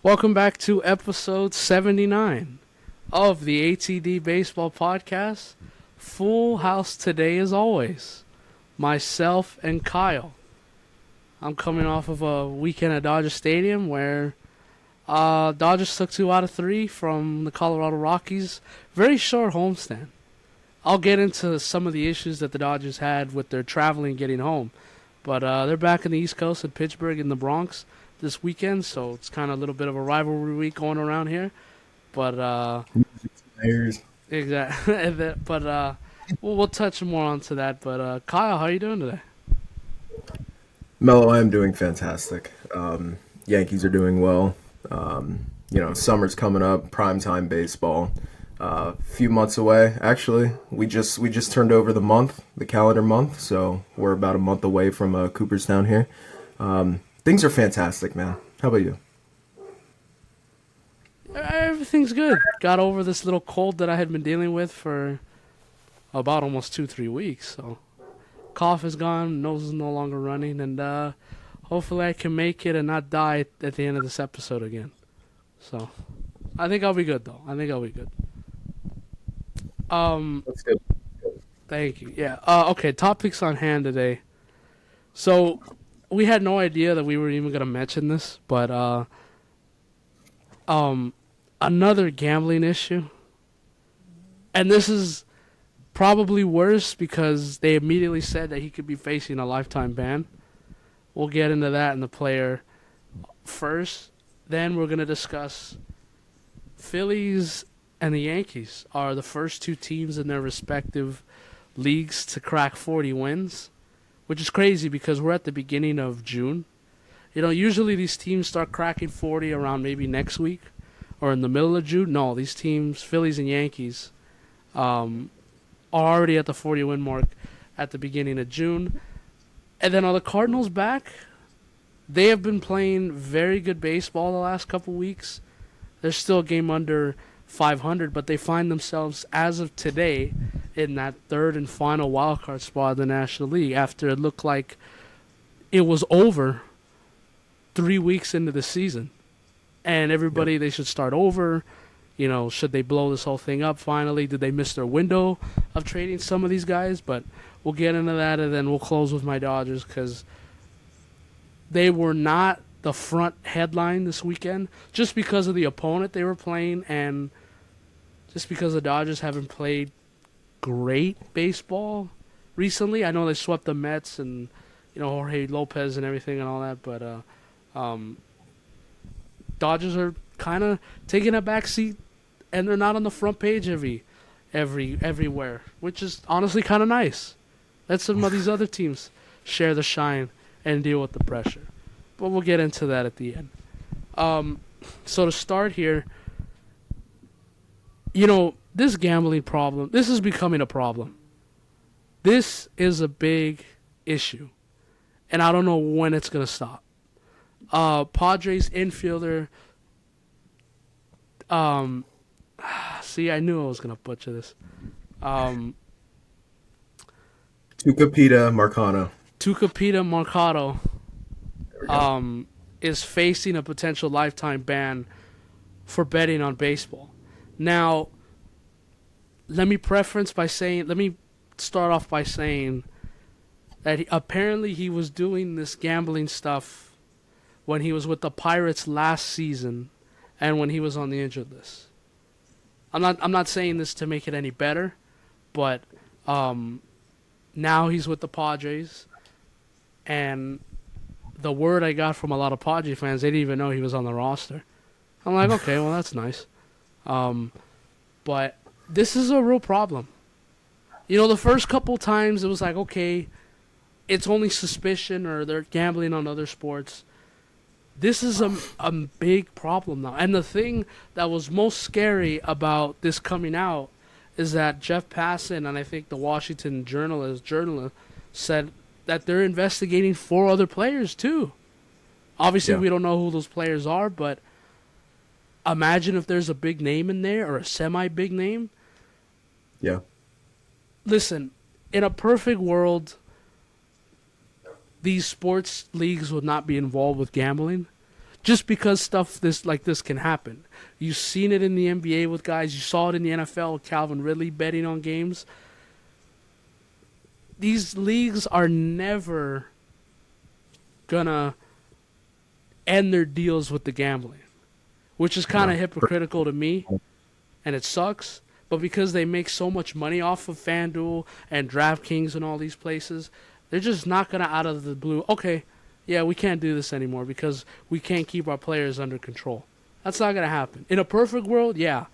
Welcome back to episode 79 of the ATD Baseball Podcast. Full house today as always. Myself and Kyle. I'm coming off of a weekend at Dodger Stadium where Dodgers took 2 out of 3 from the Colorado Rockies. Very short homestand. I'll get into some of the issues that the Dodgers had with their traveling getting home. But they're back in the East Coast in Pittsburgh in the Bronx this weekend, so it's kind of a little bit of a rivalry week going around here. But Players. exactly, but we'll touch more onto that. But Kyle, how you doing today? Melo, I'm doing fantastic. Yankees are doing well. Summer's coming up, primetime baseball. Few months away, actually. We just turned over the calendar month, so we're about a month away from Cooperstown here. Things are fantastic, man. How about you? Everything's good. Got over this little cold that I had been dealing with for about almost 2-3 weeks. So cough is gone, nose is no longer running, and hopefully I can make it and not die at the end of this episode again. So I think I'll be good though. I think I'll be good. Um, That's good. Thank you. Yeah. Okay. Topics on hand today. So we had no idea that we were even gonna mention this, but um, another gambling issue, and this is probably worse because they immediately said that he could be facing a lifetime ban. We'll get into that in the player first. Then we're gonna discuss Phillies and the Yankees are the first two teams in their respective leagues to crack 40 wins, which is crazy because we're at the beginning of June. You know, usually these teams start cracking 40 around maybe next week or in the middle of June. No, these teams, Phillies and Yankees, are already at the 40 win mark at the beginning of June. And then on the Cardinals back, they have been playing very good baseball the last couple weeks. They're still a game under 500, but they find themselves, as of today, in that third and final wildcard spot in the National League after it looked like it was over 3 weeks into the season. And Yep. everybody, they should start over. You know, should they blow this whole thing up finally? Did they miss their window of trading some of these guys? But we'll get into that, and then we'll close with my Dodgers because they were not the front headline this weekend just because of the opponent they were playing and just because the Dodgers haven't played great baseball recently. I know they swept the Mets and Jorge Lopez and everything and all that, but um, Dodgers are kind of taking a back seat and they're not on the front page everywhere, which is honestly kind of nice. Let some of these other teams share the shine and deal with the pressure. But we'll get into that at the end. Um, so to start here, this gambling problem, this is becoming a problem. This is a big issue, and I don't know when it's gonna stop. Padres infielder, um, see, I knew I was gonna butcher this. Um, Tucapita Marcano. Tucapita Mercado, There we go. um, is facing a potential lifetime ban for betting on baseball. Now, let me start off by saying that apparently he was doing this gambling stuff when he was with the Pirates last season and when he was on the injured list. I'm not saying this to make it any better, but um, now he's with the Padres, and the word I got from a lot of Padre fans, they didn't even know he was on the roster. I'm like, okay, well that's nice. Um, but this is a real problem. The first couple times it was like, okay, it's only suspicion or they're gambling on other sports. This is a big problem now. And the thing that was most scary about this coming out is that Jeff Passan and I think the Washington journalist said that they're investigating 4 other players too. Obviously, Yeah. we don't know who those players are, but imagine if there's a big name in there or a semi big name. Yeah. Listen, in a perfect world, these sports leagues would not be involved with gambling just because stuff like this can happen. You've seen it in the NBA with guys. You saw it in the NFL with Calvin Ridley betting on games. These leagues are never gonna end their deals with the gambling, which is kind of hypocritical to me, and it sucks. But because they make so much money off of FanDuel and DraftKings and all these places, they're just not gonna out of the blue, okay, yeah, we can't do this anymore because we can't keep our players under control. That's not gonna happen. In a perfect world, yeah,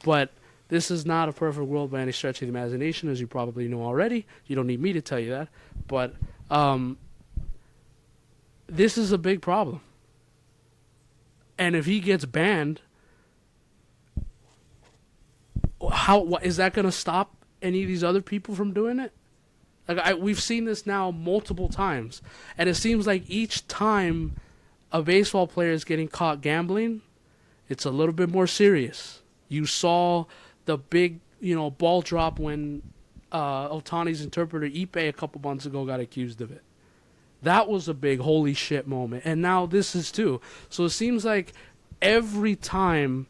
but this is not a perfect world by any stretch of the imagination, as you probably know already. You don't need me to tell you that. But this is a big problem. And if he gets banned, what is that going to stop any of these other people from doing it? We've seen this now multiple times. And it seems like each time a baseball player is getting caught gambling, it's a little bit more serious. You saw the big, ball drop when Otani's interpreter Ippei a couple months ago got accused of it. That was a big holy shit moment, and now this is too. So it seems like every time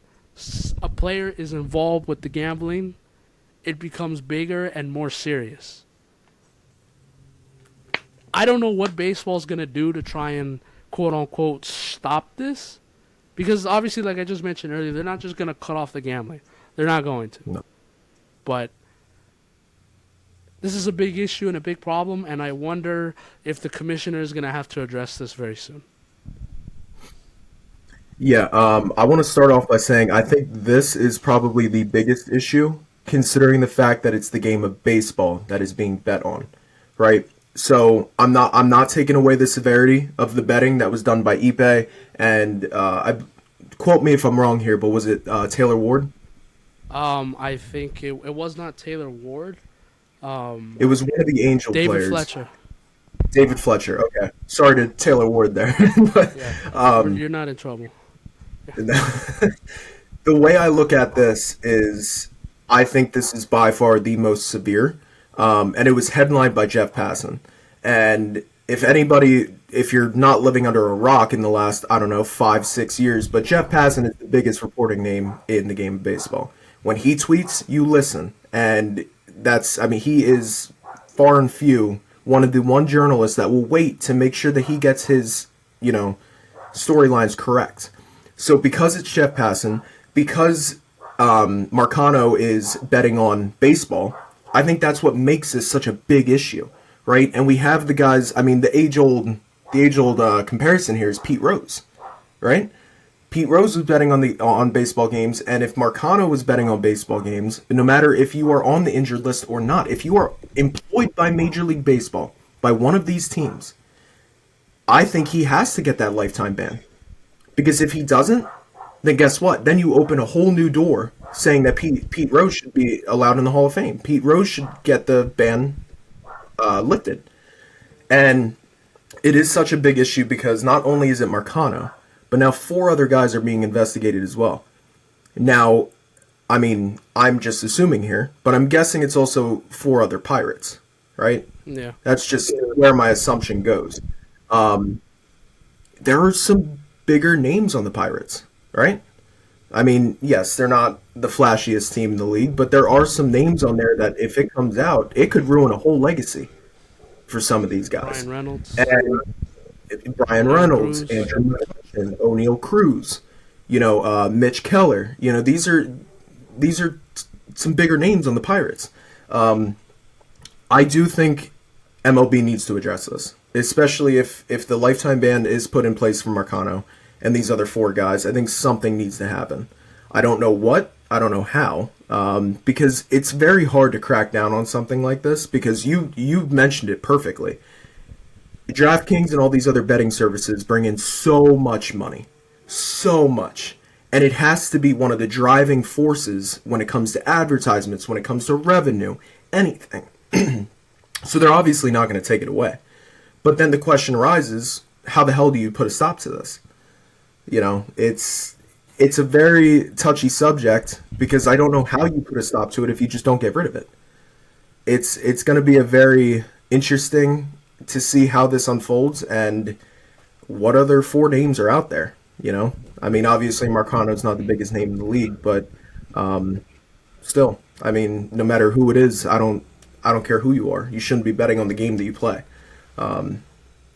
a player is involved with the gambling, it becomes bigger and more serious. I don't know what baseball's gonna do to try and quote unquote stop this, because obviously, like I just mentioned earlier, they're not just gonna cut off the gambling. They're not going to. No. But this is a big issue and a big problem, and I wonder if the commissioner is going to have to address this very soon. Yeah, I want to start off by saying I think this is probably the biggest issue, considering the fact that it's the game of baseball that is being bet on, right? So I'm not taking away the severity of the betting that was done by Ippei, and quote me if I'm wrong here, but was it Taylor Ward? I think it was not Taylor Ward. It was one of the Angel David players. Fletcher. David Fletcher. Okay, sorry to Taylor Ward there. But, yeah, you're not in trouble. the way I look at this is, I think this is by far the most severe, and it was headlined by Jeff Passan. And if you're not living under a rock in the last, 5-6 years, but Jeff Passan is the biggest reporting name in the game of baseball. When he tweets, you listen, and he is far and few one of the one journalists that will wait to make sure that he gets his, storylines correct. So because it's Jeff Passan, because Marcano is betting on baseball, I think that's what makes this such a big issue, right? And we have the guys. The age-old comparison here is Pete Rose, right? Pete Rose was betting on baseball games, and if Marcano was betting on baseball games, no matter if you are on the injured list or not, if you are employed by Major League Baseball, by one of these teams, I think he has to get that lifetime ban. Because if he doesn't, then guess what? Then you open a whole new door saying that Pete Rose should be allowed in the Hall of Fame. Pete Rose should get the ban lifted. And it is such a big issue because not only is it Marcano, but now 4 other guys are being investigated as well. Now, I'm just assuming here, but I'm guessing it's also 4 other Pirates, right? Yeah. That's just where my assumption goes. There are some bigger names on the Pirates, right? Yes, they're not the flashiest team in the league, but there are some names on there that if it comes out, it could ruin a whole legacy for some of these guys. Brian Reynolds, Andrew and O'Neal Cruz, Mitch Keller. These are some bigger names on the Pirates. I do think MLB needs to address this, especially if the lifetime ban is put in place for Marcano and these other 4 guys. I think something needs to happen. I don't know what, I don't know how, because it's very hard to crack down on something like this, because you mentioned it perfectly. DraftKings and all these other betting services bring in so much money. So much. And it has to be one of the driving forces when it comes to advertisements, when it comes to revenue, anything. So they're obviously not going to take it away. But then the question arises, how the hell do you put a stop to this? It's a very touchy subject, because I don't know how you put a stop to it if you just don't get rid of it. It's going to be a very interesting to see how this unfolds and what other 4 names are out there. You know, I mean, obviously Marcano's not the biggest name in the league, but still, I mean, no matter who it is, I don't care who you are. You shouldn't be betting on the game that you play.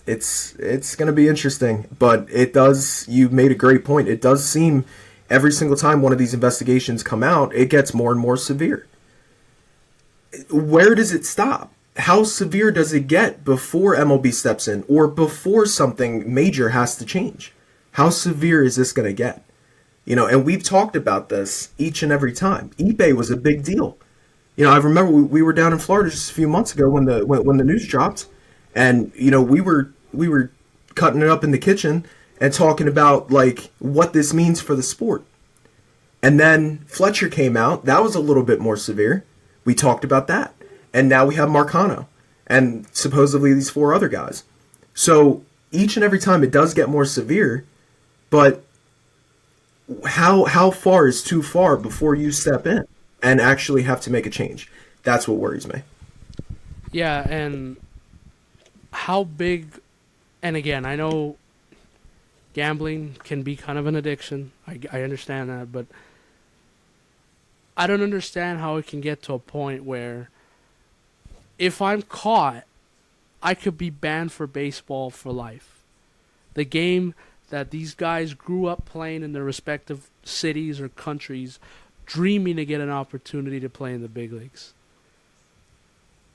It's going to be interesting, but it does. You made a great point. It does seem every single time one of these investigations come out, it gets more and more severe. Where does it stop? How severe does it get before MLB steps in, or before something major has to change? How severe is this going to get? You know, and we've talked about this each and every time. eBay was a big deal. You know, I remember we were down in Florida just a few months ago when the news dropped, and you know we were cutting it up in the kitchen and talking about like what this means for the sport. And then Fletcher came out. That was a little bit more severe. We talked about that, and now we have Marcano and supposedly these four other guys. So each and every time it does get more severe, but how far is too far before you step in and actually have to make a change? That's what worries me. Yeah, and how big, and again, I know gambling can be kind of an addiction. I understand that, but I don't understand how it can get to a point where if I'm caught, I could be banned for baseball for life. The game that these guys grew up playing in their respective cities or countries, dreaming to get an opportunity to play in the big leagues.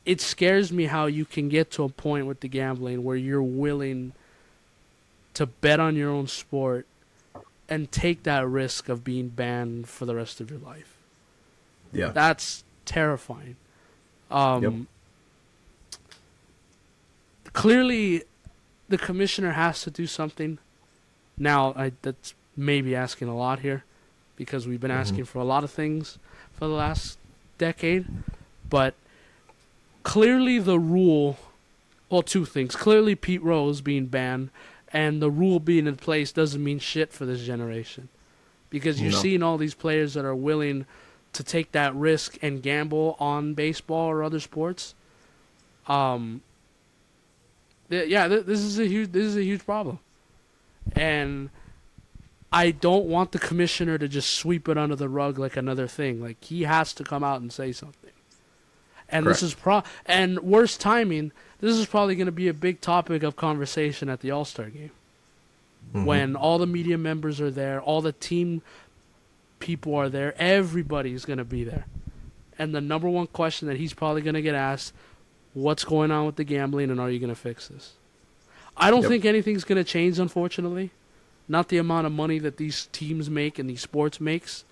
It scares me how you can get to a point with the gambling where you're willing to bet on your own sport and take that risk of being banned for the rest of your life. Yeah. That's terrifying. Yep. Clearly, the commissioner has to do something. Now, that's maybe asking a lot here because we've been asking for a lot of things for the last decade. But clearly the rule, well, two things. Clearly Pete Rose being banned and the rule being in place doesn't mean shit for this generation. Because you're seeing all these players that are willing to take that risk and gamble on baseball or other sports. This is a huge problem. And I don't want the commissioner to just sweep it under the rug like another thing. Like, he has to come out and say something. And Correct. this is and worse timing, this is probably going to be a big topic of conversation at the All-Star game. When all the media members are there, all the team people are there, everybody's going to be there. And the number one question that he's probably going to get asked, what's going on with the gambling and are you going to fix this? I don't think anything's going to change, unfortunately. Not the amount of money that these teams make and these sports makes.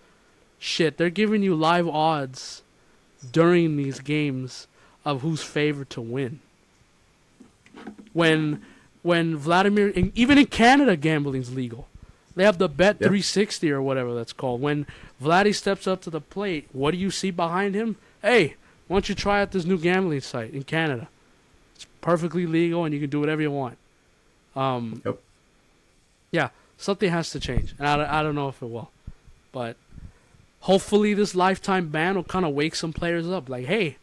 Shit, they're giving you live odds during these games of who's favored to win. When Vladimir, even in Canada, gambling's legal. They have the Bet 360 or whatever that's called. When Vladdy steps up to the plate, what do you see behind him? Hey, why don't you try out this new gambling site in Canada? It's perfectly legal and you can do whatever you want. Yeah, something has to change. And I don't know if it will. But hopefully this lifetime ban will kind of wake some players up. Like, hey,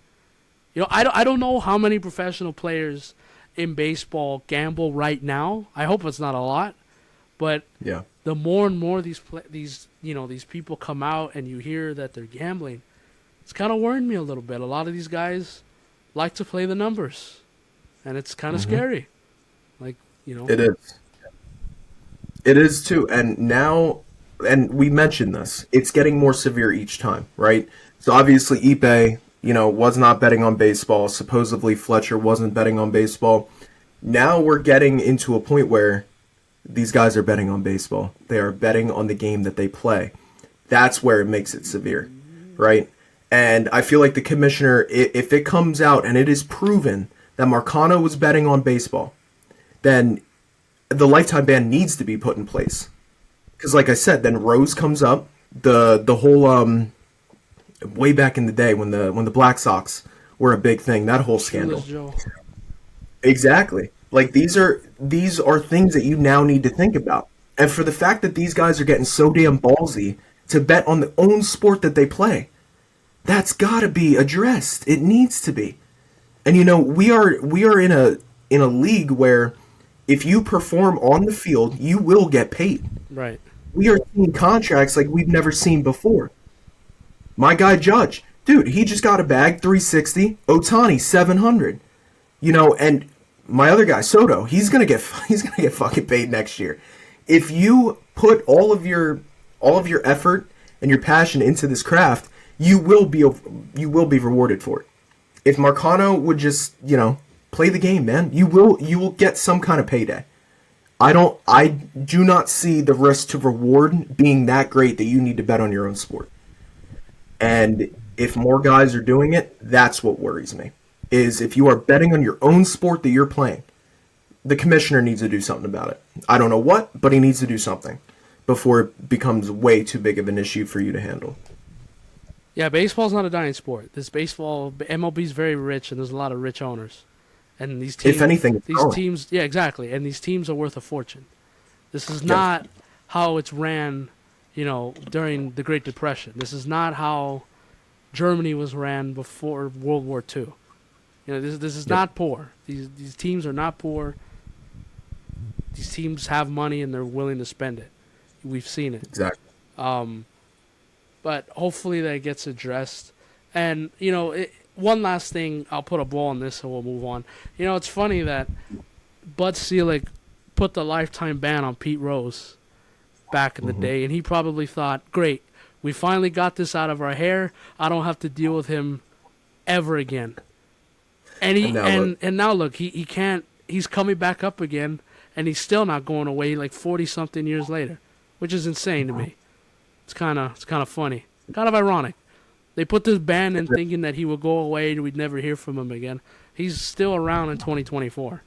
you know, I don't know how many professional players in baseball gamble right now. I hope it's not a lot. But the more and more these people come out and you hear that they're gambling, it's kind of worrying me a little bit. A lot of these guys like to play the numbers, and it's kind of scary. Like, you know, It is. It is too. And now, and we mentioned this, it's getting more severe each time, right? So obviously Ipe, you know, was not betting on baseball. Supposedly Fletcher wasn't betting on baseball. Now we're getting into a point where these guys are betting on baseball. They are betting on the game that they play. That's where it makes it severe, right? And I feel like the commissioner, if it comes out and it is proven that Marcano was betting on baseball, then the lifetime ban needs to be put in place. Because like I said, then Rose comes up, the whole way back in the day when the Black Sox were a big thing, that whole scandal. Exactly. Like these are things that you now need to think about. And for the fact that these guys are getting so damn ballsy to bet on the own sport that they play, that's got to be addressed. It needs to be. And you know, we are in a league where if you perform on the field, you will get paid. Right. We are seeing contracts like we've never seen before. My guy Judge, dude, he just got a bag, 360. Otani, 700. And my other guy Soto, he's gonna get fucking paid next year. If you put all of your effort and your passion into this craft, you will be rewarded for it. If Marcano would just play the game, man, you will get some kind of payday. I do not see the risk to reward being that great that you need to bet on your own sport. And if more guys are doing it, that's what worries me. Is if you are betting on your own sport that you're playing, the commissioner needs to do something about it. I don't know what, but he needs to do something before it becomes way too big of an issue for you to handle. Yeah, baseball's not a dying sport. This baseball MLB's very rich, and there's a lot of rich owners. And If anything, it's these growing. teams, yeah, exactly. And these teams are worth a fortune. This is Yeah, not how it's ran, during the Great Depression. This is not how Germany was ran before World War II. This is yep, not poor. These teams are not poor. These teams have money and they're willing to spend it. We've seen it. exactly. Um, but hopefully that gets addressed. And one last thing, I'll put a bow on this and we'll move on. It's funny that Bud Selig put the lifetime ban on Pete Rose back in the Hmm. day, and he probably thought, "Great, we finally got this out of our hair. I don't have to deal with him ever again." And And he now look, and now look, he can't. He's coming back up again, and he's still not going away like 40 something years later, which is insane to me. It's kind of funny, kind of ironic. They put this ban in thinking that he would go away and we'd never hear from him again. He's still around in 2024.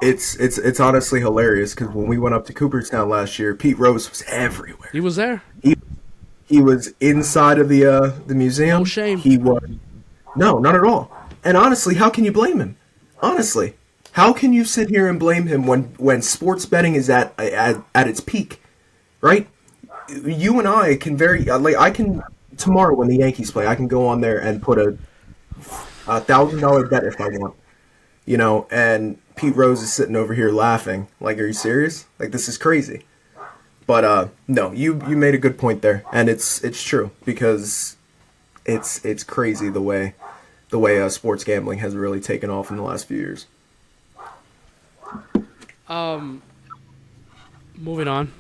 it's honestly hilarious because when we went up to Cooperstown last year, Pete Rose was everywhere. He was there. He he was inside of the No museum. shame. He was no, not at all. And honestly, how can you blame him? Honestly, how can you sit here and blame him when sports betting is at its peak, right? You and I can I can tomorrow when the Yankees play, I can go on there and put a $1,000 bet if I want, and Pete Rose is sitting over here laughing. Like, are you serious? Like, this is crazy. But no, you made a good point there, and it's true because it's crazy the way sports gambling has really taken off in the last few years. Um, Moving on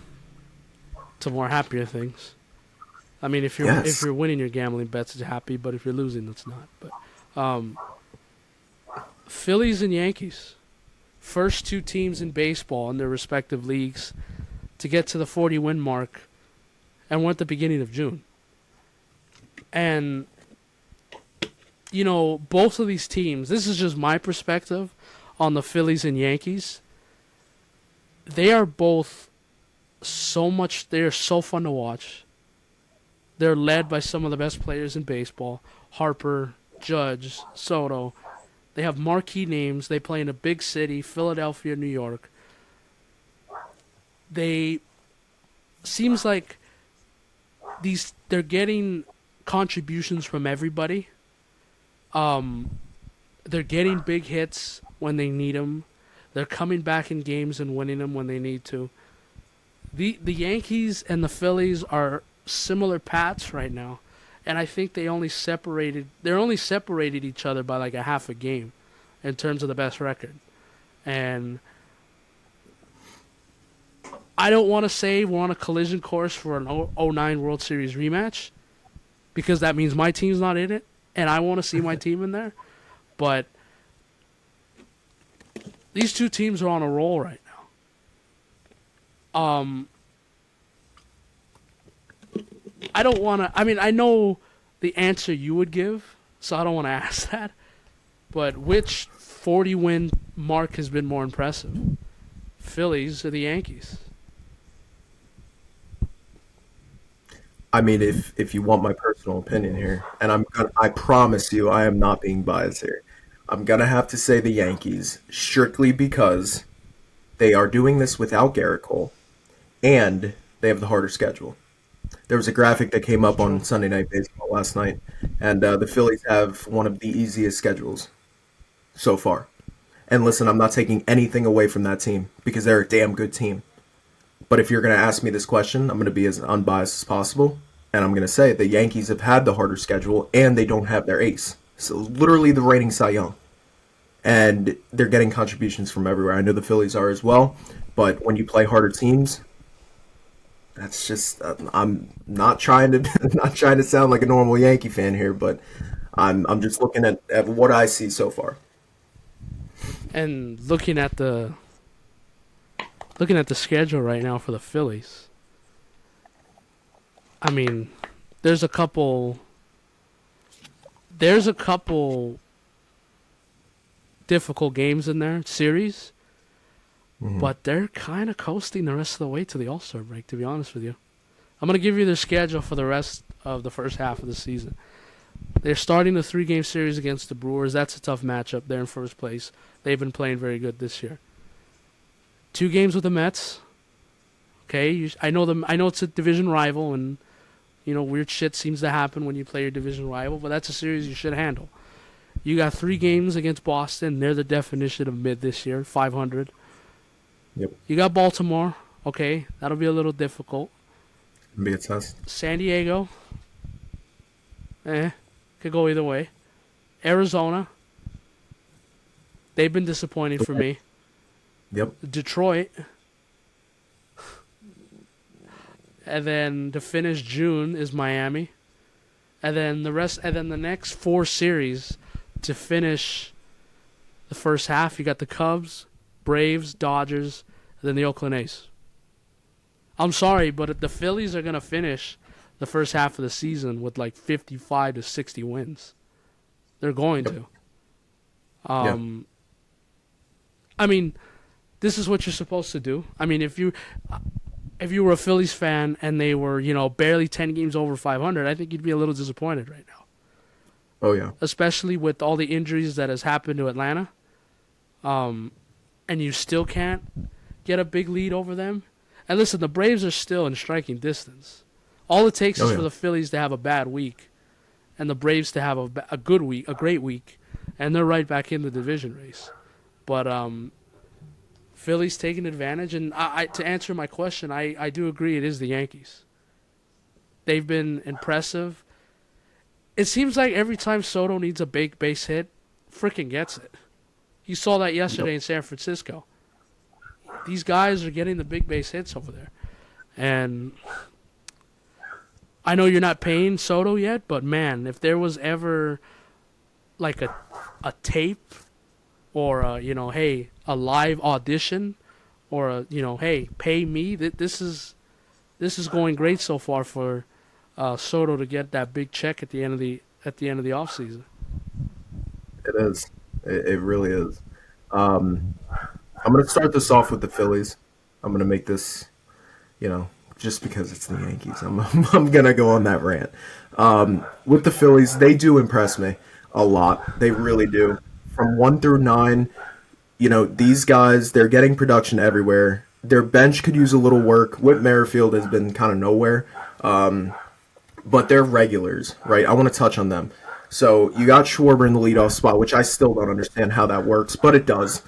to more happier things. I mean, if Yes. you're winning your gambling bets, it's happy, but if you're losing, it's not. But Phillies and Yankees, first two teams in baseball in their respective leagues to get to the 40 win mark, and we're at the beginning of June. And both of these teams. This is just my perspective on the Phillies and Yankees. They are both so much. They are so fun to watch. They're led by some of the best players in baseball: Harper, Judge, Soto. They have marquee names. They play in a big city, Philadelphia, New York. They seems like they're getting contributions from everybody. They're getting big hits when they need them. They're coming back in games and winning them when they need to. The Yankees and the Phillies are similar paths right now, and I think they're only separated each other by like a half a game in terms of the best record. And I don't want to say we're on a collision course for an '09 World Series rematch because that means my team's not in it, and I want to see my team in there. But these two teams are on a roll right now. I don't want to. I mean, I know the answer you would give, so I don't want to ask that. But which 40 win mark has been more impressive? Phillies or the Yankees? I mean, if you want my personal opinion here, and I promise you, I am not being biased here. I'm gonna have to say the Yankees strictly because they are doing this without Garrett Cole, and they have the harder schedule. There was a graphic that came up on True. Sunday Night Baseball last night, and the Phillies have one of the easiest schedules so far. And listen, I'm not taking anything away from that team because they're a damn good team. But if you're going to ask me this question, I'm going to be as unbiased as possible. And I'm going to say the Yankees have had the harder schedule and they don't have their ace. So literally the reigning Cy Young. And they're getting contributions from everywhere. I know the Phillies are as well. But when you play harder teams, that's just I'm not trying to not trying to sound like a normal Yankee fan here, but I'm just looking at what I see so far. And looking at the schedule right now for the Phillies. I mean, there's a couple difficult games in there, series, but they're kind of coasting the rest of the way to the All-Star break, to be honest with you. I'm going to give you their schedule for the rest of the first half of the season. They're starting a 3-game series against the Brewers. That's a tough matchup. They're in first place. They've been playing very good this year. 2 games with the Mets. Okay, I know them. I know it's a division rival, and weird shit seems to happen when you play your division rival. But that's a series you should handle. You got 3 games against Boston. They're the definition of mid this year, 500. Yep. You got Baltimore. Okay, that'll be a little difficult. Be a test. San Diego. Could go either way. Arizona. They've been disappointing for me. Yep. Detroit. And then to finish June is Miami. And then the next 4 series to finish the first half, you got the Cubs, Braves, Dodgers, and then the Oakland A's. I'm sorry, but if the Phillies are going to finish the first half of the season with like 55 to 60 wins. They're going to. I mean, this is what you're supposed to do. I mean, if you were a Phillies fan and they were, barely 10 games over 500, I think you'd be a little disappointed right now. Oh, yeah. Especially with all the injuries that has happened to Atlanta. And you still can't get a big lead over them. And listen, the Braves are still in striking distance. All it takes is for the Phillies to have a bad week and the Braves to have a good week, a great week, and they're right back in the division race. But Phillies taking advantage, and to answer my question, I do agree it is the Yankees. They've been impressive. It seems like every time Soto needs a big base hit, freaking gets it. You saw that yesterday in San Francisco. These guys are getting the big base hits over there. And I know you're not paying Soto yet, but man, if there was ever like a tape or a live audition or hey, pay me, this is going great so far for Soto to get that big check at the end of the offseason. It is. It really is. I'm going to start this off with the Phillies. I'm going to make this, just because it's the Yankees. I'm going to go on that rant. With the Phillies, they do impress me a lot. They really do. From 1 through 9, these guys, they're getting production everywhere. Their bench could use a little work. Whit Merrifield has been kind of nowhere. But they're regulars, right? I want to touch on them. So you got Schwarber in the leadoff spot, which I still don't understand how that works, but it does.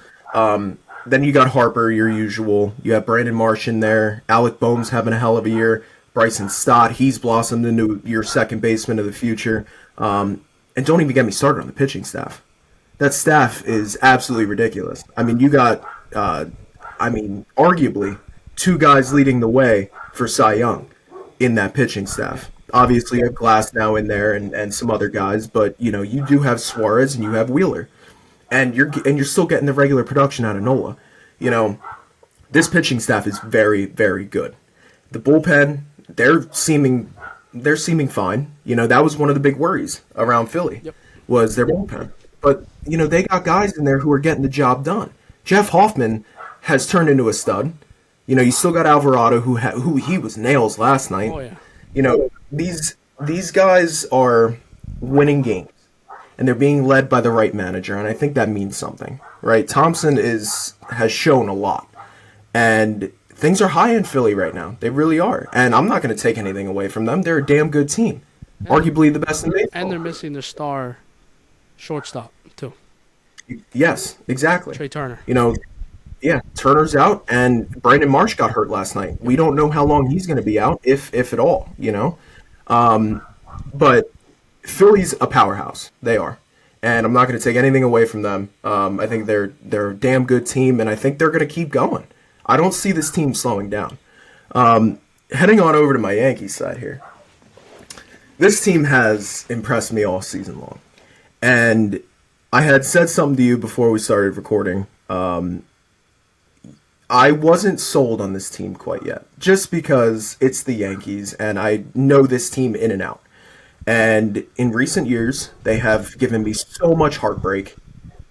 Then you got Harper, your usual. You have Brandon Marsh in there. Alec Boehm's having a hell of a year. Bryson Stott, he's blossomed into your second baseman of the future. And don't even get me started on the pitching staff. That staff is absolutely ridiculous. I mean, you got, arguably 2 guys leading the way for Cy Young in that pitching staff. Obviously, you have Glass now in there and some other guys, but, you do have Suarez and you have Wheeler. And you're still getting the regular production out of Nola. This pitching staff is very, very good. The bullpen, they're seeming fine. That was one of the big worries around Philly was their bullpen. But they got guys in there who are getting the job done. Jeff Hoffman has turned into a stud. You still got Alvarado who he was nails last night. Oh yeah. These guys are winning games. And they're being led by the right manager, and I think that means something, right? Thompson has shown a lot, and things are high in Philly right now. They really are, and I'm not going to take anything away from them. They're a damn good team, arguably the best in baseball. And they're missing their star shortstop too. Yes, exactly. Trey Turner. Yeah, Turner's out, and Brandon Marsh got hurt last night. We don't know how long he's going to be out, if at all. But Philly's a powerhouse. They are, and I'm not going to take anything away from them. I think they're a damn good team, and I think they're going to keep going. I don't see this team slowing down. Heading on over to my Yankees side here, this team has impressed me all season long, and I had said something to you before we started recording. I wasn't sold on this team quite yet, just because it's the Yankees, and I know this team in and out. And in recent years, they have given me so much heartbreak.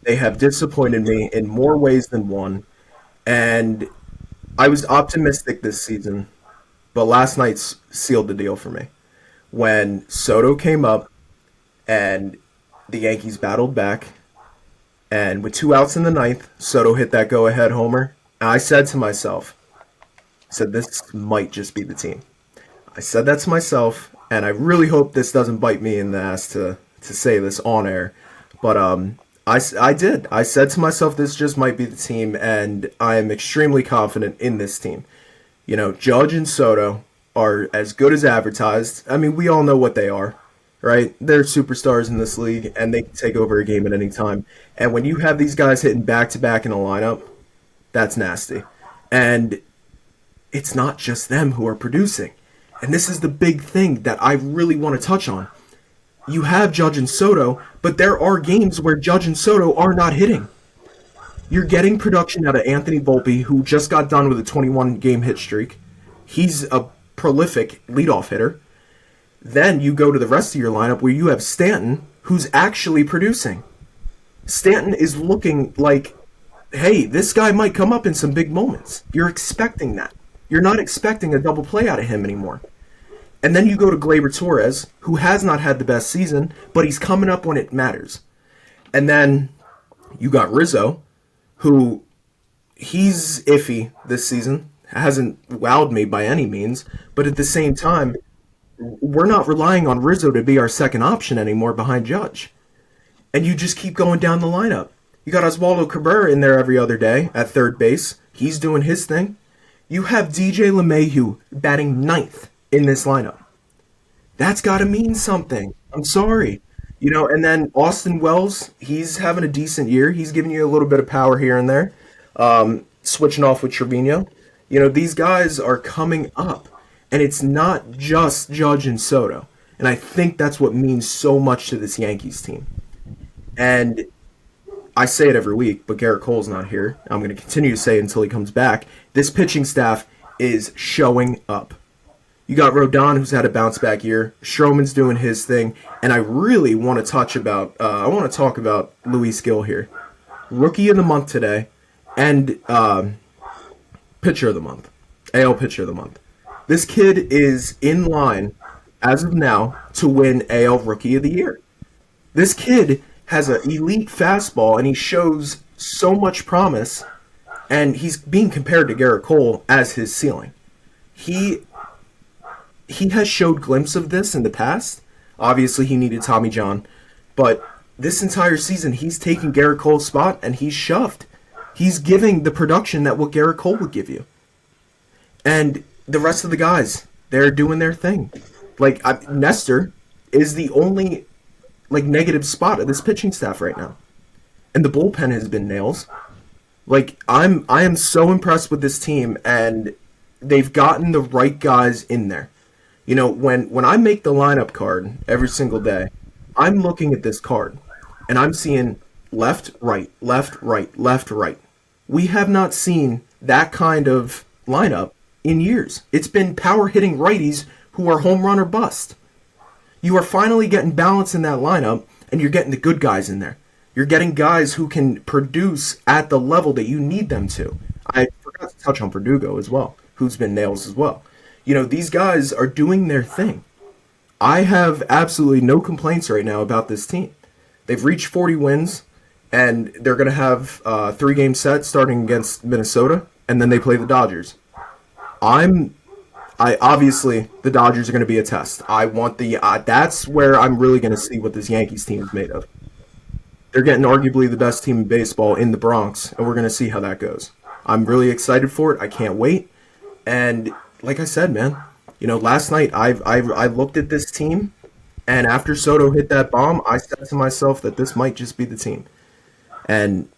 They have disappointed me in more ways than one. And I was optimistic this season, but last night's sealed the deal for me. When Soto came up and the Yankees battled back, and with 2 outs in the ninth, Soto hit that go-ahead homer. And I said to myself, this might just be the team. I said that to myself, and I really hope this doesn't bite me in the ass to say this on air. But I did. I said to myself, this just might be the team, and I am extremely confident in this team. Judge and Soto are as good as advertised. I mean, we all know what they are, right? They're superstars in this league, and they can take over a game at any time. And when you have these guys hitting back-to-back in a lineup, that's nasty. And it's not just them who are producing. And this is the big thing that I really want to touch on. You have Judge and Soto, but there are games where Judge and Soto are not hitting. You're getting production out of Anthony Volpe, who just got done with a 21-game hit streak. He's a prolific leadoff hitter. Then you go to the rest of your lineup where you have Stanton, who's actually producing. Stanton is looking like, hey, this guy might come up in some big moments. You're expecting that. You're not expecting a double play out of him anymore. And then you go to Gleyber Torres, who has not had the best season, but he's coming up when it matters. And then you got Rizzo, who he's iffy this season, hasn't wowed me by any means, but at the same time, we're not relying on Rizzo to be our second option anymore behind Judge. And you just keep going down the lineup. You got Oswaldo Cabrera in there every other day at third base. He's doing his thing. You have DJ LeMahieu batting ninth in this lineup. That's got to mean something. I'm sorry. And then Austin Wells, he's having a decent year. He's giving you a little bit of power here and there. Switching off with Trevino. These guys are coming up. And it's not just Judge and Soto. And I think that's what means so much to this Yankees team. And I say it every week, but Garrett Cole's not here. I'm going to continue to say it until he comes back. This pitching staff is showing up. You got Rodon, who's had a bounce-back year. Stroman's doing his thing. And I really want to talk about Luis Gil here. Rookie of the month today, and pitcher of the month. AL pitcher of the month. This kid is in line, as of now, to win AL Rookie of the Year. This kid has an elite fastball, and he shows so much promise, and he's being compared to Garrett Cole as his ceiling. He has showed glimpses of this in the past. Obviously, he needed Tommy John, but this entire season, he's taking Garrett Cole's spot, and he's shoved. He's giving the production that what Garrett Cole would give you. And the rest of the guys, they're doing their thing. Nestor is the only negative spot of this pitching staff right now. And the bullpen has been nails. I am so impressed with this team, and they've gotten the right guys in there. When I make the lineup card every single day, I'm looking at this card, and I'm seeing left, right, left, right, left, right. We have not seen that kind of lineup in years. It's been power-hitting righties who are home run or bust. You are finally getting balance in that lineup, and you're getting the good guys in there. You're getting guys who can produce at the level that you need them to. I forgot to touch on Verdugo as well, who's been nails as well. These guys are doing their thing. I have absolutely no complaints right now about this team. They've reached 40 wins, and they're going to have a 3-game set starting against Minnesota, and then they play the Dodgers. Obviously, the Dodgers are going to be a test. I want that's where I'm really going to see what this Yankees team is made of. They're getting arguably the best team in baseball in the Bronx, and we're going to see how that goes. I'm really excited for it. I can't wait. And like I said, man, last night I looked at this team, and after Soto hit that bomb, I said to myself that this might just be the team. And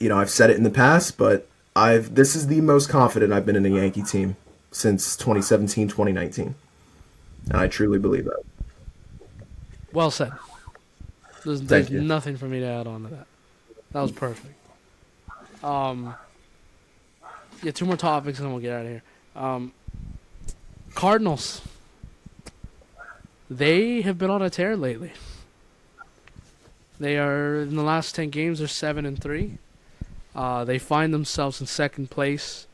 I've said it in the past, but this is the most confident I've been in a Yankee team since 2017, 2019. And I truly believe that. Well said. There's Thank you. nothing for me to add on to that. That was perfect. Yeah, two more topics and then we'll get out of here. Cardinals. They have been on a tear lately. They are in the last 10 games. They're 7-3. They find themselves in second place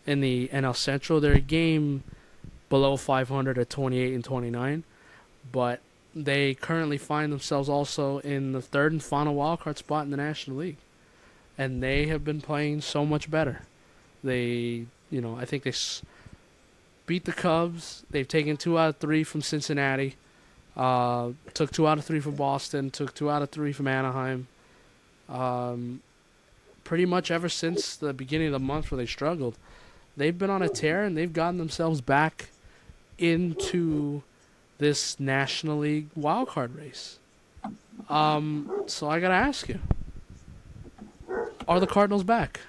in the NL Central. They're a game below 500 at 28-29, but they currently find themselves also in the third and final wildcard spot in the National League, and they have been playing so much better. I think they beat the Cubs. They've taken 2 out of 3 from Cincinnati. Took 2 out of 3 from Boston. Took 2 out of 3 from Anaheim. Pretty much ever since the beginning of the month where they struggled, they've been on a tear and they've gotten themselves back into this National League wildcard race. So I gotta ask you: are the Cardinals back?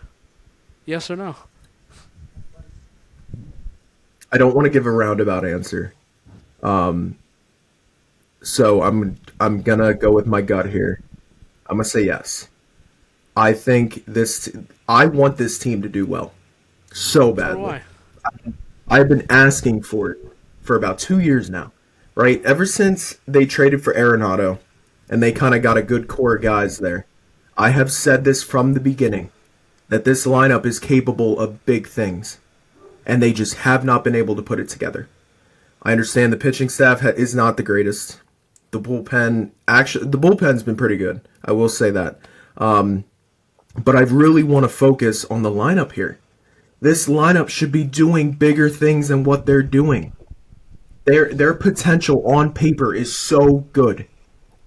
Yes or no? I don't want to give a roundabout answer. So I'm gonna go with my gut here. I'm gonna say yes. I want this team to do well so So do badly. I. I've been asking for it for about 2 years now, right? Ever since they traded for Arenado and they kind of got a good core of guys there. I have said this from the beginning that this lineup is capable of big things, and they just have not been able to put it together. I understand the pitching staff is not the greatest. The bullpen's been pretty good. I will say that. But I really want to focus on the lineup here. This lineup should be doing bigger things than what they're doing. Their potential on paper is so good,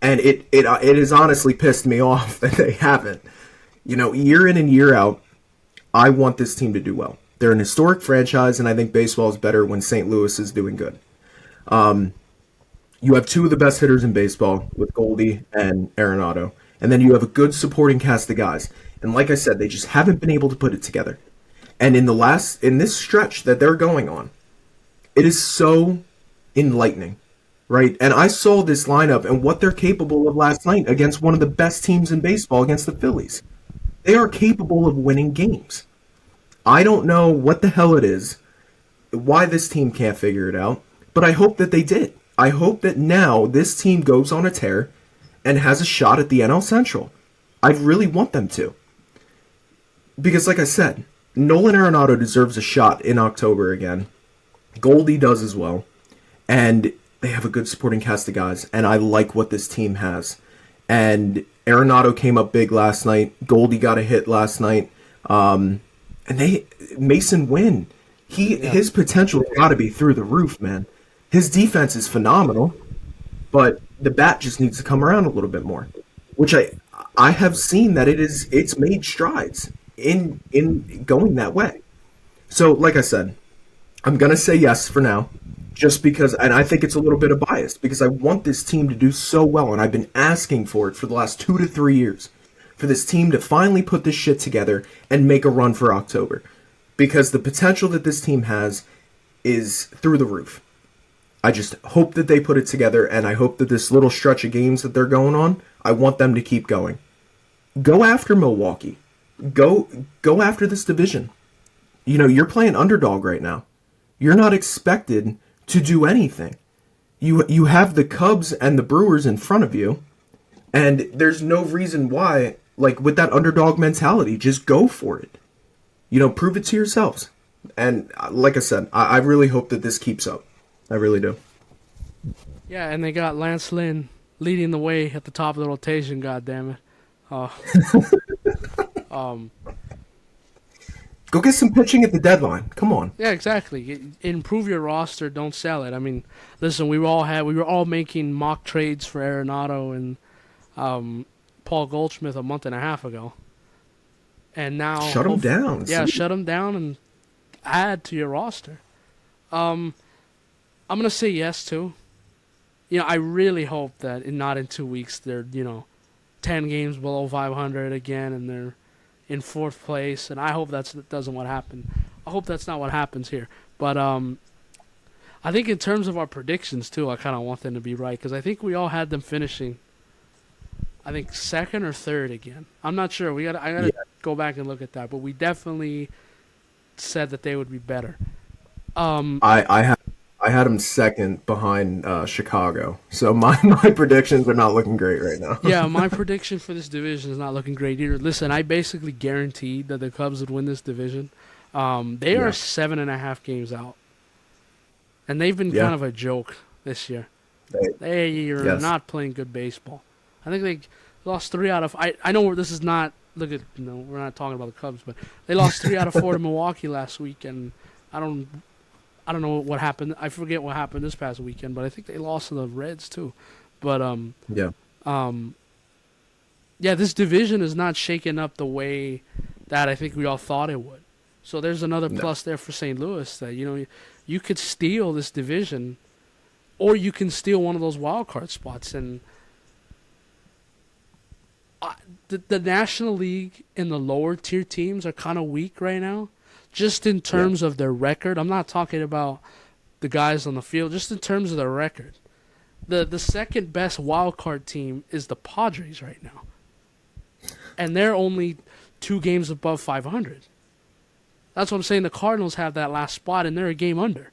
and it has honestly pissed me off that they haven't. Year in and year out, I want this team to do well. They're an historic franchise, and I think baseball is better when St. Louis is doing good. You have 2 of the best hitters in baseball with Goldie and Arenado, and then you have a good supporting cast of guys. And like I said, they just haven't been able to put it together. And in this stretch that they're going on, it is so enlightening, right? And I saw this lineup and what they're capable of last night against one of the best teams in baseball, against the Phillies. They are capable of winning games. I don't know what the hell it is, why this team can't figure it out, but I hope that they did. I hope that now this team goes on a tear and has a shot at the NL Central. I really want them to. Because like I said, Nolan Arenado deserves a shot in October again. Goldie does as well. And they have a good supporting cast of guys, and I like what this team has. And Arenado came up big last night. Goldie got a hit last night. And Mason Wynn, his potential got to be through the roof, man. His defense is phenomenal, but the bat just needs to come around a little bit more, which I have seen that it's made strides in going that way. So, like I said, I'm gonna say yes for now, just because, and I think it's a little bit of bias because I want this team to do so well, and I've been asking for it for the last 2 to 3 years, for this team to finally put this shit together and make a run for October, because the potential that this team has is through the roof. I just hope that they put it together, and I hope that this little stretch of games that they're going on, I want them to keep going. Go after Milwaukee. Go after this division. You're playing underdog right now. You're not expected to do anything. You have the Cubs and the Brewers in front of you, and there's no reason why, like, with that underdog mentality, just go for it. Prove it to yourselves. And like I said, I really hope that this keeps up. I really do. Yeah, and they got Lance Lynn leading the way at the top of the rotation. God damn it! Go get some pitching at the deadline. Come on. Yeah, exactly. Improve your roster. Don't sell it. I mean, listen, we were all making mock trades for Arenado and Paul Goldschmidt a month and a half ago. and now Shut them down. yeah, See? shut them down and add to your roster. Um, I'm gonna say yes too. I really hope that not in 2 weeks they're 10 games below 500 again and they're in fourth place. And I hope that doesn't what happen. I hope that's not what happens here. But I think in terms of our predictions too, I kind of want them to be right because I think we all had them finishing. I think second or third again. I'm not sure. I gotta go back and look at that, but we definitely said that they would be better. Um, I had them second behind Chicago. So my predictions are not looking great right now. yeah, my prediction for this division is not looking great either. Listen, I basically guaranteed that the Cubs would win this division. They are Yeah. 7.5 games out, and they've been Yeah. kind of a joke this year. They are Yes. not playing good baseball. I think they lost 3 out of. I know this is not. Look at we're not talking about the Cubs, but they lost 3 out of 4 to Milwaukee last week, and I don't know what happened. I forget what happened this past weekend, but I think they lost to the Reds too. But Yeah. yeah, this division is not shaking up the way that I think we all thought it would. So there's another No. plus there for St. Louis that you could steal this division, or you can steal one of those wild card spots. And the National League and the lower tier teams are kind of weak right now, just in terms of their record. I'm not talking about the guys on the field, just in terms of their record. The second best wild card team is the Padres right now, and they're only 2 games above 500. That's what I'm saying. The Cardinals have that last spot, and they're a game under,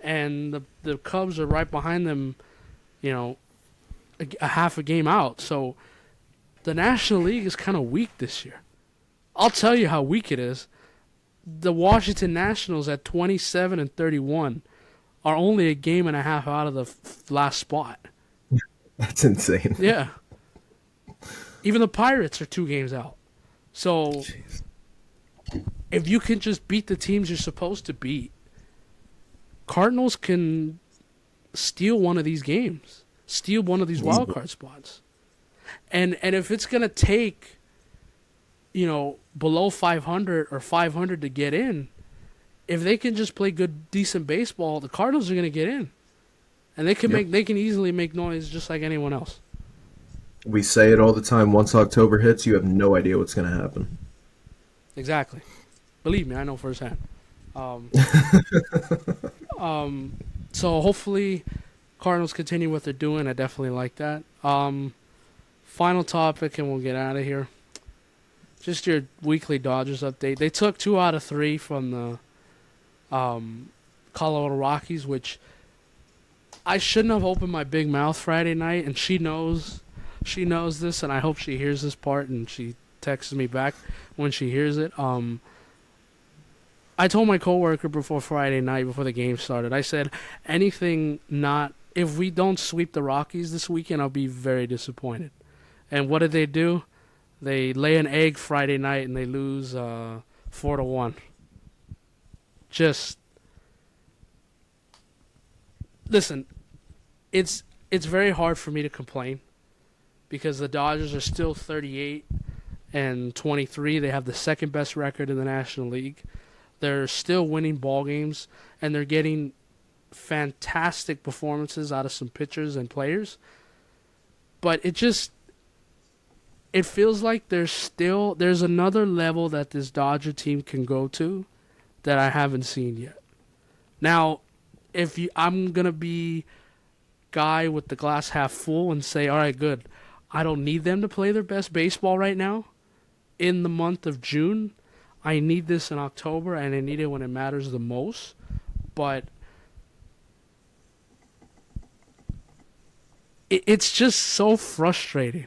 and the Cubs are right behind them, a half a game out. So the National League is kind of weak this year. I'll tell you how weak it is. The Washington Nationals at 27-31 are only a game and a half out of the last spot. That's insane. Yeah. Even the Pirates are 2 games out. So Jeez. if you can just beat the teams you're supposed to beat, Cardinals can steal one of these games, steal one of these wild card spots. And if it's going to take, below 500 or 500 to get in, if they can just play good, decent baseball, the Cardinals are going to get in. And they can easily make noise just like anyone else. We say it all the time. Once October hits, you have no idea what's going to happen. Exactly. Believe me, I know firsthand. So hopefully Cardinals continue what they're doing. I definitely like that. Final topic, and we'll get out of here. Just your weekly Dodgers update. They took 2 out of 3 from the Colorado Rockies, which I shouldn't have opened my big mouth Friday night, and she knows this, and I hope she hears this part, and she texts me back when she hears it. I told my coworker before Friday night, before the game started, I said, if we don't sweep the Rockies this weekend, I'll be very disappointed. And what did they do? They lay an egg Friday night and they lose 4-1. Just listen, it's very hard for me to complain because the Dodgers are still 38-23. They have the second best record in the National League. They're still winning ball games, and they're getting fantastic performances out of some pitchers and players. But it feels like there's another level that this Dodger team can go to that I haven't seen yet. Now, I'm gonna be guy with the glass half full and say, all right, good. I don't need them to play their best baseball right now in the month of June. I need this in October, and I need it when it matters the most. But it's just so frustrating.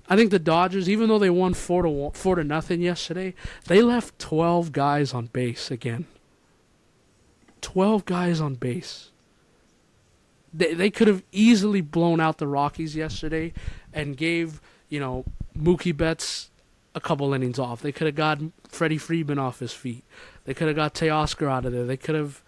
I think the Dodgers, even though they won 4-0 yesterday, they left 12 guys on base again. 12 guys on base. They could have easily blown out the Rockies yesterday and gave, Mookie Betts a couple innings off. They could have got Freddie Freeman off his feet. They could have got Teoscar out of there. They could have,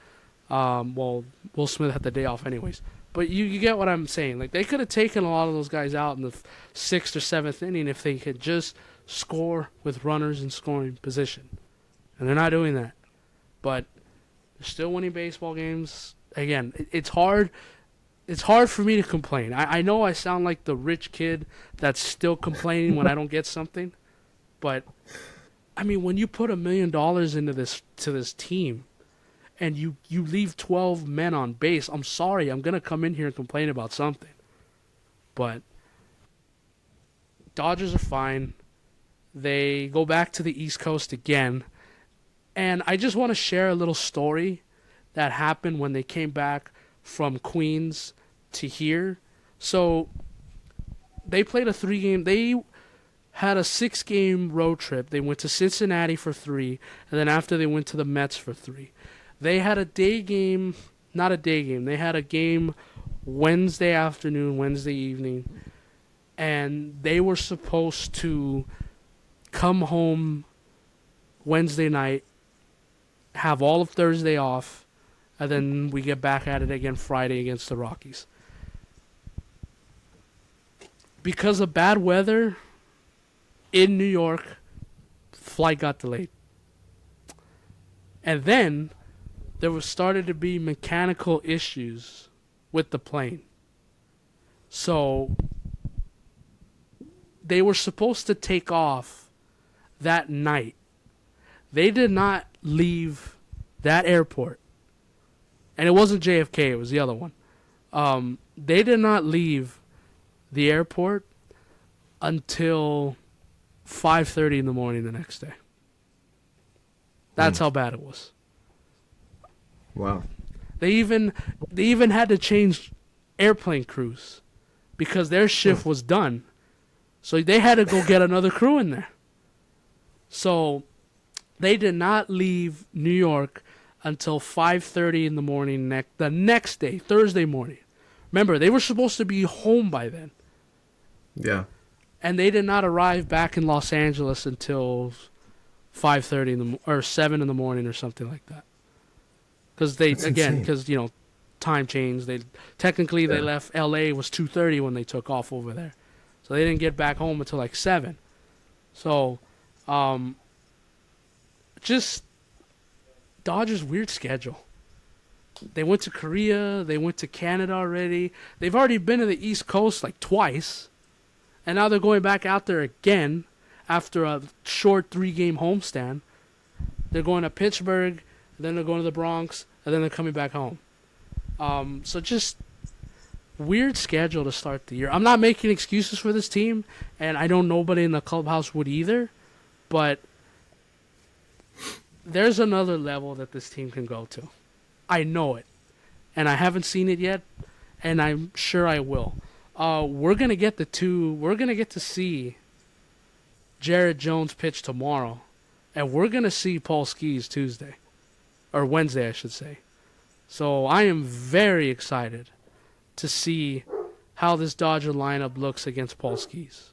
Will Smith had the day off anyways. But you get what I'm saying. Like, they could have taken a lot of those guys out in the 6th or 7th inning if they could just score with runners in scoring position. And they're not doing that. But they're still winning baseball games. Again, it's hard. It's hard for me to complain. I know I sound like the rich kid that's still complaining when I don't get something. But, I mean, when you put $1 million into this team and you leave 12 men on base, I'm sorry. I'm going to come in here and complain about something. But Dodgers are fine. They go back to the East Coast again. And I just want to share a little story that happened when they came back from Queens to here. So they played a 3-game. They had a 6-game road trip. They went to Cincinnati for 3, and then after they went to the Mets for 3. They had a day game, not a day game. They had a game Wednesday afternoon, Wednesday evening, and they were supposed to come home Wednesday night, have all of Thursday off, and then we get back at it again Friday against the Rockies. Because of bad weather in New York, flight got delayed. And then there was started to be mechanical issues with the plane. So they were supposed to take off that night. They did not leave that airport. And it wasn't JFK, it was the other one. They did not leave the airport until 5:30 in the morning the next day. That's how bad it was. Wow. They even had to change airplane crews because their shift was done. So they had to go get another crew in there. So they did not leave New York until 5:30 in the morning the next day, Thursday morning. Remember, they were supposed to be home by then. Yeah. And they did not arrive back in Los Angeles until 5:30 or 7 in the morning or something like that. Because time changed. They left LA was 2:30 when they took off over there, so they didn't get back home until like 7. So, just Dodgers' weird schedule. They went to Korea. They went to Canada already. They've already been to the East Coast like twice. And now they're going back out there again after a short 3-game homestand. They're going to Pittsburgh, then they're going to the Bronx, and then they're coming back home. So just weird schedule to start the year. I'm not making excuses for this team, and I know nobody in the clubhouse would either, but there's another level that this team can go to. I know it, and I haven't seen it yet, and I'm sure I will. We're gonna get to see Jared Jones pitch tomorrow, and we're gonna see Paul Skeens Tuesday, or Wednesday, I should say. So I am very excited to see how this Dodger lineup looks against Paul Skeens,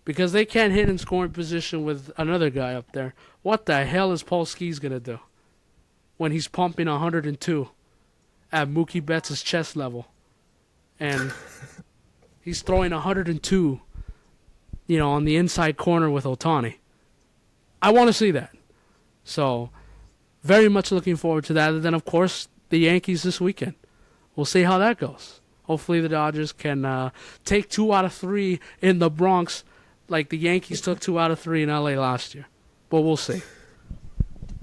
because they can't hit in scoring position with another guy up there. What the hell is Paul Skeens gonna do when he's pumping 102 at Mookie Betts' chest level, and he's throwing 102, on the inside corner with Ohtani? I want to see that. So, very much looking forward to that. And then, of course, the Yankees this weekend. We'll see how that goes. Hopefully the Dodgers can take 2 out of 3 in the Bronx like the Yankees took 2 out of 3 in LA last year. But we'll see.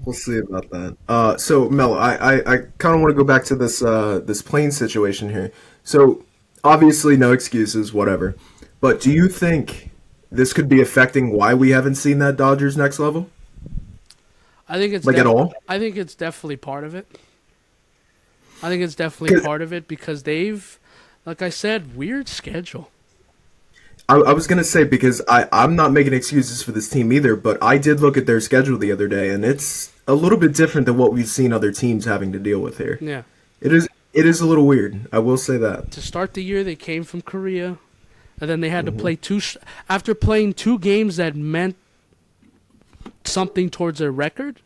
We'll see about that. So, Mel, I kind of want to go back to this plane situation here. So, obviously, no excuses, whatever. But do you think this could be affecting why we haven't seen that Dodgers next level? I think it's at all. I think it's definitely part of it. I think it's definitely part of it because they've, like I said, weird schedule. I was gonna say, because I'm not making excuses for this team either, but I did look at their schedule the other day, and it's a little bit different than what we've seen other teams having to deal with here. Yeah, it is a little weird. I will say that. To start the year, they came from Korea, and then they had to play after playing 2 games that meant something towards their record.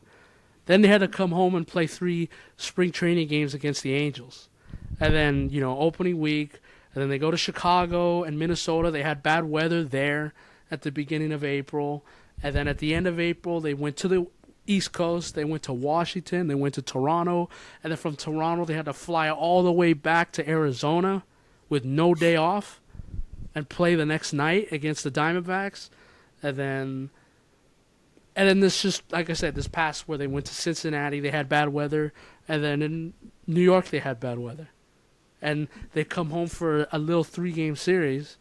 Then they had to come home and play 3 spring training games against the Angels, and then opening week, and then they go to Chicago and Minnesota. They had bad weather there. at the beginning of April, and then at the end of April they went to the East Coast. They went to Washington. They went to Toronto, and then from Toronto they had to fly all the way back to Arizona with no day off and play the next night against the Diamondbacks, and then this just like I said, this past where they went to Cincinnati, they had bad weather, and then in New York they had bad weather, and they come home for a little 3-game series,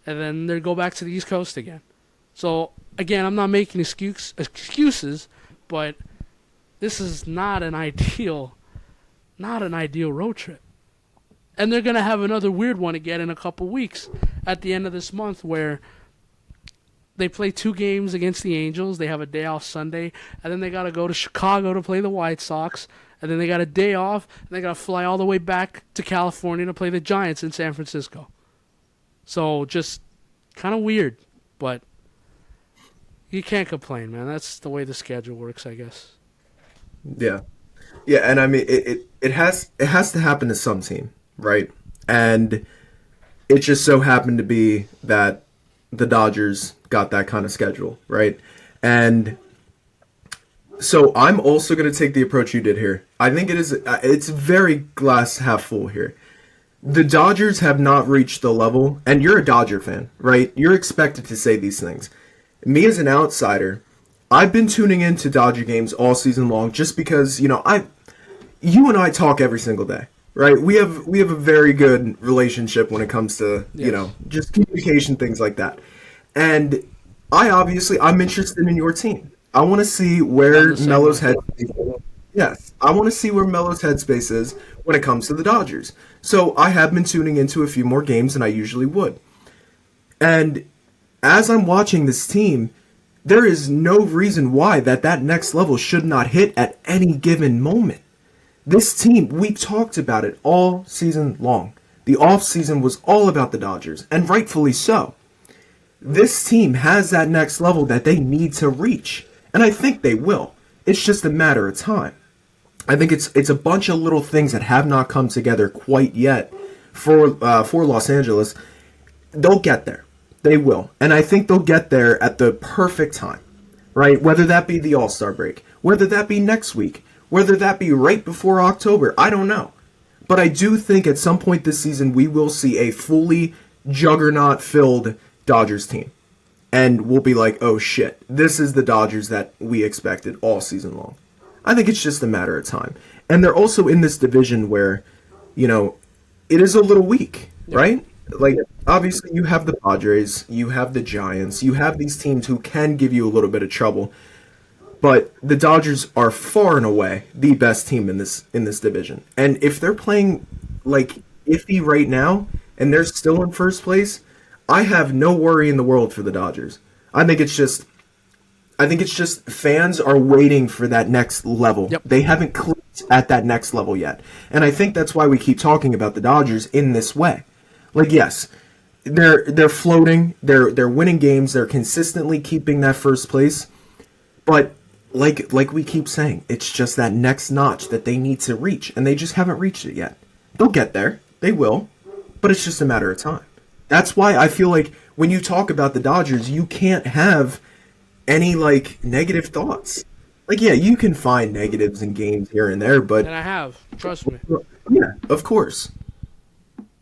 and then they go back to the East Coast again. So again, I'm not making excuses, but this is not an ideal road trip. And they're going to have another weird one again in a couple weeks at the end of this month where they play 2 games against the Angels. They have a day off Sunday, and then they got to go to Chicago to play the White Sox, and then they got a day off, and they got to fly all the way back to California to play the Giants in San Francisco. So just kind of weird, but you can't complain, man. That's the way the schedule works, I guess. Yeah. Yeah, and I mean it has to happen to some team, right? And it just so happened to be that the Dodgers got that kind of schedule, right? And so I'm also going to take the approach you did here. I think it's very glass half full here. The Dodgers have not reached the level, and you're a Dodger fan, right? You're expected to say these things. Me as an outsider, I've been tuning into Dodger games all season long just because, you and I talk every single day, right? We have a very good relationship when it comes to, just communication, things like that. And I'm interested in your team. I want to see where Melo's headspace. Yes, I want to see where Melo's headspace is when it comes to the Dodgers. So I have been tuning into a few more games than I usually would. And as I'm watching this team, there is no reason why that next level should not hit at any given moment. This team, we talked about it all season long. The offseason was all about the Dodgers, and rightfully so. This team has that next level that they need to reach, and I think they will. It's just a matter of time. I think it's a bunch of little things that have not come together quite yet for Los Angeles. They'll get there. They will. And I think they'll get there at the perfect time, right? Whether that be the All-Star break, whether that be next week, whether that be right before October, I don't know. But I do think at some point this season we will see a fully juggernaut-filled Dodgers team. And we'll be like, oh shit, this is the Dodgers that we expected all season long. I think it's just a matter of time. And they're also in this division where, it is a little weak, right? Like, obviously you have the Padres, you have the Giants, you have these teams who can give you a little bit of trouble. But the Dodgers are far and away the best team in this division. And if they're playing like iffy right now and they're still in first place, I have no worry in the world for the Dodgers. I think it's just fans are waiting for that next level. Yep. They haven't clicked at that next level yet. And I think that's why we keep talking about the Dodgers in this way. Like, yes, they're floating, they're winning games, they're consistently keeping that first place. But like we keep saying, it's just that next notch that they need to reach, and they just haven't reached it yet. They'll get there. They will. But it's just a matter of time. That's why I feel like when you talk about the Dodgers, you can't have any, negative thoughts. Like, yeah, you can find negatives in games here and there, but... And I have. Trust me. Yeah, of course.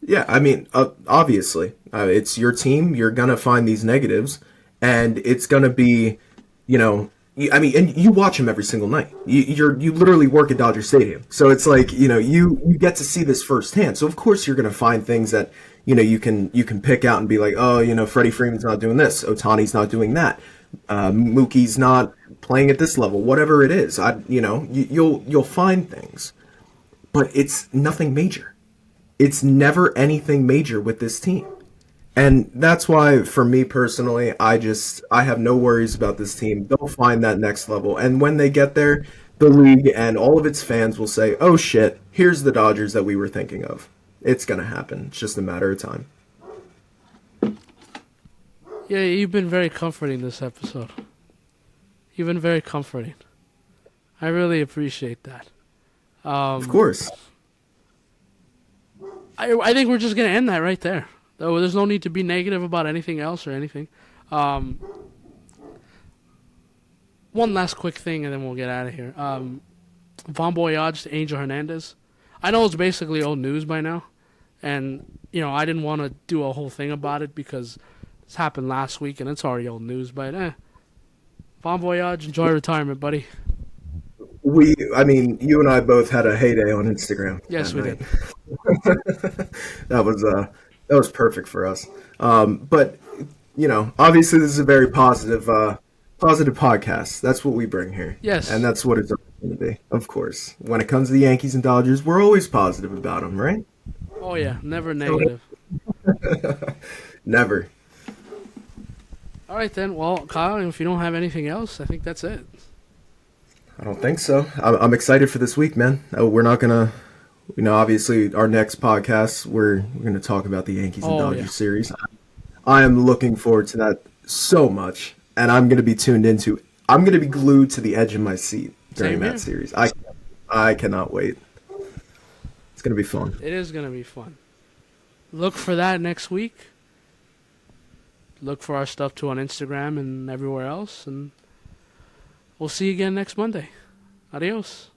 Yeah, I mean, obviously. It's your team. You're going to find these negatives, and it's going to be, and you watch them every single night. You literally work at Dodger Stadium. So it's like, you get to see this firsthand. So, of course, you're going to find things that, you can pick out and be like, oh, Freddie Freeman's not doing this. Ohtani's not doing that. Mookie's not playing at this level. Whatever it is, you'll find things. But it's nothing major. It's never anything major with this team. And that's why, for me personally, I have no worries about this team. They'll find that next level. And when they get there, the league and all of its fans will say, oh shit, here's the Dodgers that we were thinking of. It's going to happen. It's just a matter of time. Yeah, you've been very comforting this episode. You've been very comforting. I really appreciate that. Of course. I think we're just going to end that right there. There's no need to be negative about anything else or anything. Um, one last quick thing, and then we'll get out of here. Von Voyage to Angel Hernandez. I know it's basically old news by now, and I didn't want to do a whole thing about it because this happened last week and it's already old news. But Bon Voyage, enjoy retirement, buddy. You and I both had a heyday on Instagram. Yes, we night. did. That was perfect for us. But obviously this is a very positive podcast. That's what we bring here. Yes. And that's what it's going to be. Of course, when it comes to the Yankees and Dodgers, we're always positive about them, right? Oh yeah, never negative. Never. All right then. Well, Kyle, if you don't have anything else, I think that's it. I don't think so. I'm excited for this week, man. We're not gonna, obviously our next podcast we're gonna talk about the Yankees and Dodgers series. I am looking forward to that so much, and I'm gonna be I'm gonna be glued to the edge of my seat during that series. I cannot wait. It's gonna be fun. It is gonna be fun. Look for that next week. Look for our stuff too on Instagram and everywhere else, and we'll see you again next Monday. Adios.